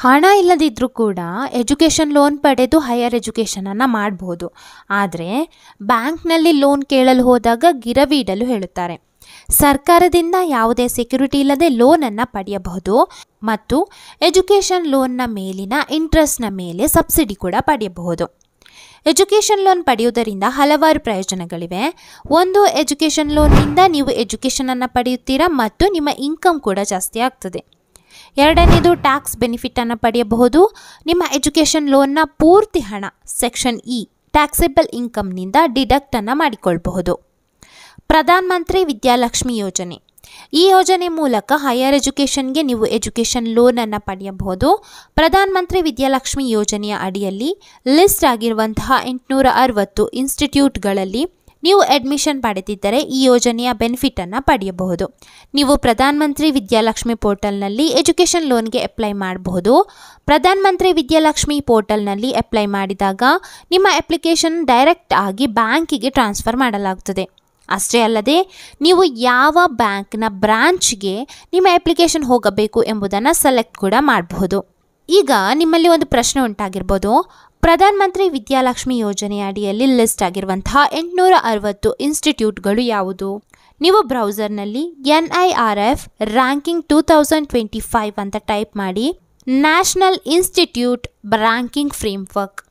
ಹಣ ಇಲ್ಲದಿದ್ದರೂ ಕೂಡ ಎಜುಕೇಷನ್ ಲೋನ್ ಪಡೆದು ಹೈಯರ್ ಎಜುಕೇಷನನ್ನು ಮಾಡಬಹುದು. ಆದರೆ ಬ್ಯಾಂಕ್ನಲ್ಲಿ ಲೋನ್ ಕೇಳಲು ಹೋದಾಗ ಗಿರವಿ ಇಡಲು ಹೇಳುತ್ತಾರೆ. ಸರ್ಕಾರದಿಂದ ಯಾವುದೇ ಸೆಕ್ಯುರಿಟಿ ಇಲ್ಲದೆ ಲೋನನ್ನು ಪಡೆಯಬಹುದು ಮತ್ತು ಎಜುಕೇಷನ್ ಲೋನ್ನ ಮೇಲಿನ ಇಂಟ್ರೆಸ್ಟ್ನ ಮೇಲೆ ಸಬ್ಸಿಡಿ ಕೂಡ ಪಡೆಯಬಹುದು. ಎಜುಕೇಷನ್ ಲೋನ್ ಪಡೆಯುವುದರಿಂದ ಹಲವಾರು ಪ್ರಯೋಜನಗಳಿವೆ. ಒಂದು, ಎಜುಕೇಷನ್ ಲೋನ್ನಿಂದ ನೀವು ಎಜುಕೇಷನನ್ನು ಪಡೆಯುತ್ತೀರಾ ಮತ್ತು ನಿಮ್ಮ ಇನ್ಕಮ್ ಕೂಡ ಜಾಸ್ತಿ ಆಗ್ತದೆ. ಎರಡನೇದು, ಟ್ಯಾಕ್ಸ್ ಬೆನಿಫಿಟನ್ನು ಪಡೆಯಬಹುದು. ನಿಮ್ಮ ಎಜುಕೇಷನ್ ಲೋನ್ನ ಪೂರ್ತಿ ಹಣ ಸೆಕ್ಷನ್ ಇ ಟ್ಯಾಕ್ಸೇಬಲ್ ಇನ್ಕಮ್ನಿಂದ ಡಿಡಕ್ಟನ್ನು ಮಾಡಿಕೊಳ್ಳಬಹುದು. ಪ್ರಧಾನ ಮಂತ್ರಿ ವಿದ್ಯಾಲಕ್ಷ್ಮಿ ಯೋಜನೆ. ಈ ಯೋಜನೆ ಮೂಲಕ ಹೈಯರ್ ಎಜುಕೇಷನ್ಗೆ ನೀವು ಎಜುಕೇಷನ್ ಲೋನನ್ನು ಪಡೆಯಬಹುದು. ಪ್ರಧಾನ ಮಂತ್ರಿ ವಿದ್ಯಾಲಕ್ಷ್ಮಿ ಯೋಜನೆಯ ಅಡಿಯಲ್ಲಿ ಲಿಸ್ಟ್ ಆಗಿರುವಂತಹ 860 ಇನ್ಸ್ಟಿಟ್ಯೂಟ್ಗಳಲ್ಲಿ ನೀವು ಅಡ್ಮಿಷನ್ ಪಡೆದಿದ್ದರೆ ಈ ಯೋಜನೆಯ ಬೆನಿಫಿಟನ್ನು ಪಡೆಯಬಹುದು. ನೀವು ಪ್ರಧಾನ ಮಂತ್ರಿ ವಿದ್ಯಾಲಕ್ಷ್ಮಿ ಪೋರ್ಟಲ್ನಲ್ಲಿ ಎಜುಕೇಷನ್ ಲೋನ್ಗೆ ಅಪ್ಲೈ ಮಾಡಬಹುದು. ಪ್ರಧಾನ ಮಂತ್ರಿ ವಿದ್ಯಾಲಕ್ಷ್ಮಿ ಪೋರ್ಟಲ್ನಲ್ಲಿ ಅಪ್ಲೈ ಮಾಡಿದಾಗ ನಿಮ್ಮ ಅಪ್ಲಿಕೇಶನ್ ಡೈರೆಕ್ಟ್ ಆಗಿ ಬ್ಯಾಂಕಿಗೆ ಟ್ರಾನ್ಸ್ಫರ್ ಮಾಡಲಾಗುತ್ತದೆ. ಅಷ್ಟೇ ಅಲ್ಲದೆ ನೀವು ಯಾವ ಬ್ಯಾಂಕ್ನ ಬ್ರಾಂಚ್ಗೆ ನಿಮ್ಮ ಅಪ್ಲಿಕೇಶನ್ ಹೋಗಬೇಕು ಎಂಬುದನ್ನು ಸೆಲೆಕ್ಟ್ ಕೂಡ ಮಾಡಬಹುದು. ಈಗ ನಿಮ್ಮಲ್ಲಿ ಒಂದು ಪ್ರಶ್ನೆ ಉಂಟಾಗಿರ್ಬೋದು, ಪ್ರಧಾನ ಮಂತ್ರಿ ವಿದ್ಯಾಲಕ್ಷ್ಮಿ ಯೋಜನೆಯ ಅಡಿಯಲ್ಲಿ ಲಿಸ್ಟ್ ಆಗಿರುವಂತಹ 860 ಇನ್ಸ್ಟಿಟ್ಯೂಟ್ಗಳು ಯಾವುದು? ನೀವು ಬ್ರೌಸರ್ನಲ್ಲಿ NIRF ರ್ಯಾಂಕಿಂಗ್ 2025 ಅಂತ ಟೈಪ್ ಮಾಡಿ ನ್ಯಾಷನಲ್ ಇನ್ಸ್ಟಿಟ್ಯೂಟ್ ರ್ಯಾಂಕಿಂಗ್ ಫ್ರೇಮ್ವರ್ಕ್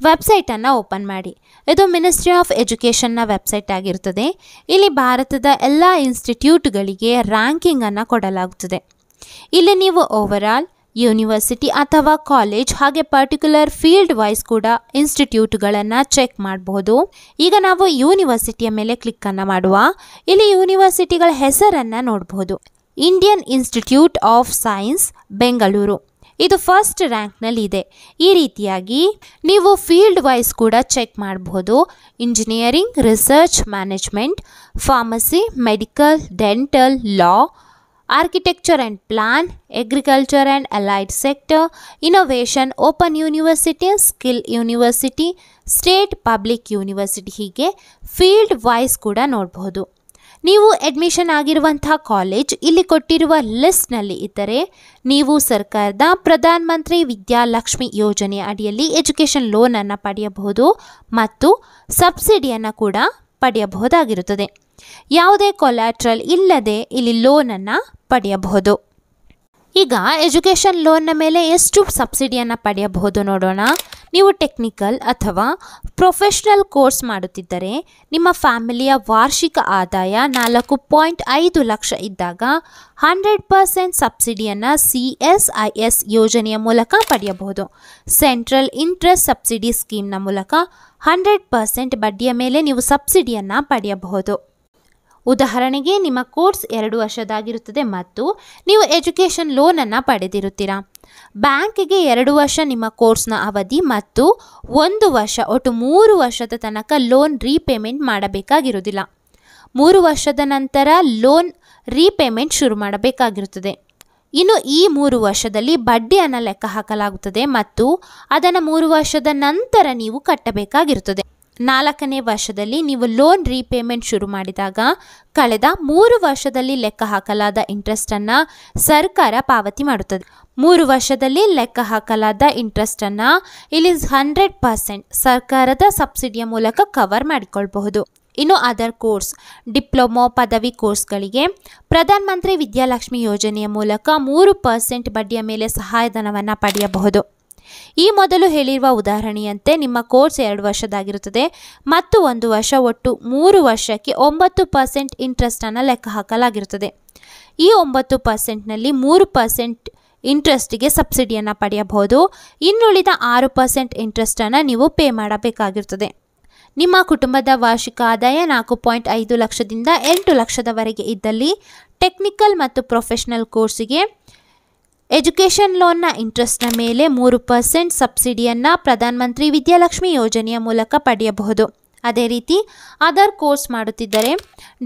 ವೆಬ್ಸೈಟನ್ನು ಓಪನ್ ಮಾಡಿ. ಇದು ಮಿನಿಸ್ಟ್ರಿ ಆಫ್ ಎಜುಕೇಷನ್ನ ವೆಬ್ಸೈಟ್ ಆಗಿರುತ್ತದೆ. ಇಲ್ಲಿ ಭಾರತದ ಎಲ್ಲ ಇನ್ಸ್ಟಿಟ್ಯೂಟ್ಗಳಿಗೆ ರ್ಯಾಂಕಿಂಗನ್ನು ಕೊಡಲಾಗುತ್ತದೆ. ಇಲ್ಲಿ ನೀವು ಓವರಾಲ್, ಯೂನಿವರ್ಸಿಟಿ ಅಥವಾ ಕಾಲೇಜ್ ಹಾಗೆ ಪರ್ಟಿಕ್ಯುಲರ್ ಫೀಲ್ಡ್ ವೈಸ್ ಕೂಡ ಇನ್ಸ್ಟಿಟ್ಯೂಟ್ಗಳನ್ನು ಚೆಕ್ ಮಾಡಬಹುದು. ಈಗ ನಾವು ಯೂನಿವರ್ಸಿಟಿಯ ಮೇಲೆ ಕ್ಲಿಕ್ಕನ್ನು ಮಾಡುವ. ಇಲ್ಲಿ ಯೂನಿವರ್ಸಿಟಿಗಳ ಹೆಸರನ್ನು ನೋಡಬಹುದು. Indian institute of science Bengaluru ಇದು ಫಸ್ಟ್ ರ್ಯಾಂಕ್ನಲ್ಲಿ ಇದೆ. ಈ ರೀತಿಯಾಗಿ ನೀವು ಫೀಲ್ಡ್ ವೈಸ್ ಕೂಡ ಚೆಕ್ ಮಾಡಬಹುದು. Engineering, research, management, pharmacy, medical, dental, law, architecture and plan, agriculture and allied sector, innovation, open university, skill university, state public university, ಹೀಗೆ ಫೀಲ್ಡ್ ವೈಸ್ ಕೂಡ ನೋಡಬಹುದು. ನೀವು ಅಡ್ಮಿಷನ್ ಆಗಿರುವಂತಹ ಕಾಲೇಜ್ ಇಲ್ಲಿ ಕೊಟ್ಟಿರುವ ಲಿಸ್ಟ್ನಲ್ಲಿ ಇದ್ದರೆ ನೀವು ಸರ್ಕಾರದ ಪ್ರಧಾನ ಮಂತ್ರಿ ವಿದ್ಯಾಲಕ್ಷ್ಮಿ ಯೋಜನೆಯ ಅಡಿಯಲ್ಲಿ ಎಜುಕೇಷನ್ ಲೋನನ್ನು ಪಡೆಯಬಹುದು ಮತ್ತು ಸಬ್ಸಿಡಿಯನ್ನು ಕೂಡ ಪಡೆಯಬಹುದಾಗಿರುತ್ತದೆ. ಯಾವುದೇ ಕೊಲ್ಯಾಟ್ರಲ್ ಇಲ್ಲದೆ ಇಲ್ಲಿ ಲೋನನ್ನು ಪಡೆಯಬಹುದು. ಈಗ ಎಜುಕೇಷನ್ ಲೋನ್ನ ಮೇಲೆ ಎಷ್ಟು ಸಬ್ಸಿಡಿಯನ್ನು ಪಡೆಯಬಹುದು ನೋಡೋಣ. ನೀವು ಟೆಕ್ನಿಕಲ್ ಅಥವಾ ಪ್ರೊಫೆಷ್ನಲ್ ಕೋರ್ಸ್ ಮಾಡುತ್ತಿದ್ದರೆ ನಿಮ್ಮ ಫ್ಯಾಮಿಲಿಯ ವಾರ್ಷಿಕ ಆದಾಯ 4.5 ಲಕ್ಷ ಇದ್ದಾಗ 100% ಸಬ್ಸಿಡಿಯನ್ನು CSIS ಯೋಜನೆಯ ಮೂಲಕ ಪಡೆಯಬಹುದು. ಸೆಂಟ್ರಲ್ ಇಂಟ್ರೆಸ್ಟ್ ಸಬ್ಸಿಡಿ ಸ್ಕೀಮ್ನ ಮೂಲಕ 100% ಬಡ್ಡಿಯ ಮೇಲೆ ನೀವು ಸಬ್ಸಿಡಿಯನ್ನು ಪಡೆಯಬಹುದು. ಉದಾಹರಣೆಗೆ ನಿಮ್ಮ ಕೋರ್ಸ್ 2 ವರ್ಷದಾಗಿರುತ್ತದೆ ಮತ್ತು ನೀವು ಎಜುಕೇಷನ್ ಲೋನನ್ನು ಪಡೆದಿರುತ್ತೀರಾ. ಬ್ಯಾಂಕಿಗೆ 2 ವರ್ಷ ನಿಮ್ಮ ಕೋರ್ಸ್ನ ಅವಧಿ ಮತ್ತು 1 ವರ್ಷ ಒಟ್ಟು 3 ವರ್ಷದ ತನಕ ಲೋನ್ ರೀಪೇಮೆಂಟ್ ಮಾಡಬೇಕಾಗಿರುವುದಿಲ್ಲ. 3 ವರ್ಷದ ನಂತರ ಲೋನ್ ರೀಪೇಮೆಂಟ್ ಶುರು ಮಾಡಬೇಕಾಗಿರುತ್ತದೆ. ಇನ್ನು ಈ 3 ವರ್ಷದಲ್ಲಿ ಬಡ್ಡಿಯನ್ನು ಲೆಕ್ಕ ಹಾಕಲಾಗುತ್ತದೆ ಮತ್ತು ಅದನ್ನು 3 ವರ್ಷದ ನಂತರ ನೀವು ಕಟ್ಟಬೇಕಾಗಿರುತ್ತದೆ. 4ನೇ ವರ್ಷದಲ್ಲಿ ನೀವು ಲೋನ್ ರೀಪೇಮೆಂಟ್ ಶುರು ಮಾಡಿದಾಗ ಕಳೆದ 3 ವರ್ಷದಲ್ಲಿ ಲೆಕ್ಕ ಹಾಕಲಾದ ಇಂಟ್ರೆಸ್ಟನ್ನು ಸರ್ಕಾರ ಪಾವತಿ ಮಾಡುತ್ತದೆ. 3 ವರ್ಷದಲ್ಲಿ ಲೆಕ್ಕ ಹಾಕಲಾದ ಇಂಟ್ರೆಸ್ಟನ್ನು ಇಲ್ಲಿ 100% ಸರ್ಕಾರದ ಸಬ್ಸಿಡಿಯ ಮೂಲಕ ಕವರ್ ಮಾಡಿಕೊಳ್ಳಬಹುದು. ಇನ್ನು ಅದರ್ ಕೋರ್ಸ್, ಡಿಪ್ಲೊಮೊ, ಪದವಿ ಕೋರ್ಸ್ಗಳಿಗೆ ಪ್ರಧಾನ ಮಂತ್ರಿ ವಿದ್ಯಾಲಕ್ಷ್ಮಿ ಯೋಜನೆಯ ಮೂಲಕ 3% ಬಡ್ಡಿಯ ಮೇಲೆ ಸಹಾಯಧನವನ್ನು ಪಡೆಯಬಹುದು. ಈ ಮೊದಲು ಹೇಳಿರುವ ಉದಾಹರಣೆಯಂತೆ ನಿಮ್ಮ ಕೋರ್ಸ್ 2 ವರ್ಷದಾಗಿರುತ್ತದೆ ಮತ್ತು 1 ವರ್ಷ ಒಟ್ಟು 3 ವರ್ಷಕ್ಕೆ 9% ಇಂಟ್ರೆಸ್ಟನ್ನು ಲೆಕ್ಕ ಹಾಕಲಾಗಿರುತ್ತದೆ. ಈ 9%ನಲ್ಲಿ 3% ಇಂಟ್ರೆಸ್ಟಿಗೆ ಸಬ್ಸಿಡಿಯನ್ನು ಪಡೆಯಬಹುದು. ಇನ್ನುಳಿದ 6% ಇಂಟ್ರೆಸ್ಟನ್ನು ನೀವು ಪೇ ಮಾಡಬೇಕಾಗಿರುತ್ತದೆ. ನಿಮ್ಮ ಕುಟುಂಬದ ವಾರ್ಷಿಕ ಆದಾಯ 4.5 ಲಕ್ಷದಿಂದ 8 ಲಕ್ಷದವರೆಗೆ ಇದ್ದಲ್ಲಿ ಟೆಕ್ನಿಕಲ್ ಮತ್ತು ಪ್ರೊಫೆಷನಲ್ ಕೋರ್ಸಿಗೆ ಎಜುಕೇಷನ್ ಲೋನ್ನ ಇಂಟ್ರೆಸ್ಟ್ನ ಮೇಲೆ 3% ಸಬ್ಸಿಡಿಯನ್ನು ಪ್ರಧಾನ ಮಂತ್ರಿ ವಿದ್ಯಾಲಕ್ಷ್ಮಿ ಯೋಜನೆಯ ಮೂಲಕ ಪಡೆಯಬಹುದು. ಅದೇ ರೀತಿ ಅದರ್ ಕೋರ್ಸ್ ಮಾಡುತ್ತಿದ್ದರೆ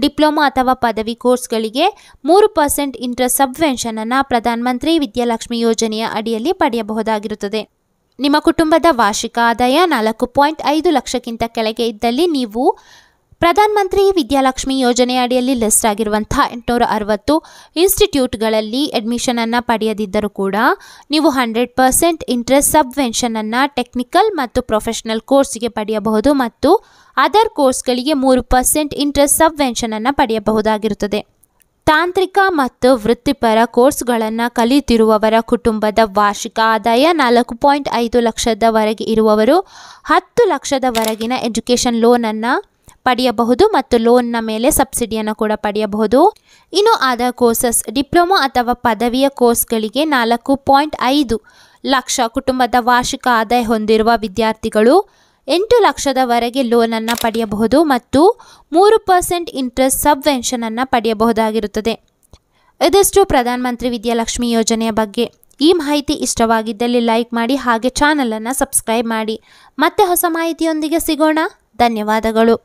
ಡಿಪ್ಲೊಮೊ ಅಥವಾ ಪದವಿ ಕೋರ್ಸ್ಗಳಿಗೆ 3% ಇಂಟ್ರೆಸ್ಟ್ ಸಬ್ವೆನ್ಷನನ್ನು ಪ್ರಧಾನ ಮಂತ್ರಿ ವಿದ್ಯಾಲಕ್ಷ್ಮಿ ಯೋಜನೆಯ ಅಡಿಯಲ್ಲಿ ಪಡೆಯಬಹುದಾಗಿರುತ್ತದೆ. ನಿಮ್ಮ ಕುಟುಂಬದ ವಾರ್ಷಿಕ ಆದಾಯ 4.5 ಲಕ್ಷಕ್ಕಿಂತ ಕೆಳಗೆ ಇದ್ದಲ್ಲಿ ನೀವು ಪ್ರಧಾನ ಮಂತ್ರಿ ವಿದ್ಯಾಲಕ್ಷ್ಮಿ ಯೋಜನೆ ಅಡಿಯಲ್ಲಿ ಲಿಸ್ಟ್ ಆಗಿರುವಂಥ 860 ಇನ್ಸ್ಟಿಟ್ಯೂಟ್ಗಳಲ್ಲಿ ಅಡ್ಮಿಷನನ್ನು ಪಡೆಯದಿದ್ದರೂ ಕೂಡ ನೀವು 100% ಇಂಟ್ರೆಸ್ಟ್ ಸಬ್ವೆನ್ಷನನ್ನು ಟೆಕ್ನಿಕಲ್ ಮತ್ತು ಪ್ರೊಫೆಷನಲ್ ಕೋರ್ಸ್ಗೆ ಪಡೆಯಬಹುದು ಮತ್ತು ಅದರ್ ಕೋರ್ಸ್ಗಳಿಗೆ 3% ಇಂಟ್ರೆಸ್ಟ್ ಸಬ್ವೆನ್ಷನನ್ನು ಪಡೆಯಬಹುದಾಗಿರುತ್ತದೆ. ತಾಂತ್ರಿಕ ಮತ್ತು ವೃತ್ತಿಪರ ಕೋರ್ಸ್ಗಳನ್ನು ಕಲಿಯುತ್ತಿರುವವರ ಕುಟುಂಬದ ವಾರ್ಷಿಕ ಆದಾಯ 4.5 ಲಕ್ಷದವರೆಗೆ ಇರುವವರು 10 ಲಕ್ಷದವರೆಗಿನ ಎಜುಕೇಷನ್ ಲೋನನ್ನು ಪಡೆಯಬಹುದು ಮತ್ತು ಲೋನ್ನ ಮೇಲೆ ಸಬ್ಸಿಡಿಯನ್ನು ಕೂಡ ಪಡೆಯಬಹುದು. ಇನ್ನು ಅದರ್ ಕೋರ್ಸಸ್ ಡಿಪ್ಲೊಮಾ ಅಥವಾ ಪದವಿಯ ಕೋರ್ಸ್ಗಳಿಗೆ 4.5 ಲಕ್ಷ ಕುಟುಂಬದ ವಾರ್ಷಿಕ ಆದಾಯ ಹೊಂದಿರುವ ವಿದ್ಯಾರ್ಥಿಗಳು 8 ಲಕ್ಷದವರೆಗೆ ಲೋನನ್ನು ಪಡೆಯಬಹುದು ಮತ್ತು 3% ಇಂಟ್ರೆಸ್ಟ್ ಸಬ್ವೆನ್ಷನನ್ನು ಪಡೆಯಬಹುದಾಗಿರುತ್ತದೆ. ಇದಿಷ್ಟು ಪ್ರಧಾನ ಮಂತ್ರಿ ವಿದ್ಯಾಲಕ್ಷ್ಮಿ ಯೋಜನೆಯ ಬಗ್ಗೆ. ಈ ಮಾಹಿತಿ ಇಷ್ಟವಾಗಿದ್ದಲ್ಲಿ ಲೈಕ್ ಮಾಡಿ, ಹಾಗೆ ಚಾನಲನ್ನು ಸಬ್ಸ್ಕ್ರೈಬ್ ಮಾಡಿ. ಮತ್ತೆ ಹೊಸ ಮಾಹಿತಿಯೊಂದಿಗೆ ಸಿಗೋಣ. ಧನ್ಯವಾದಗಳು.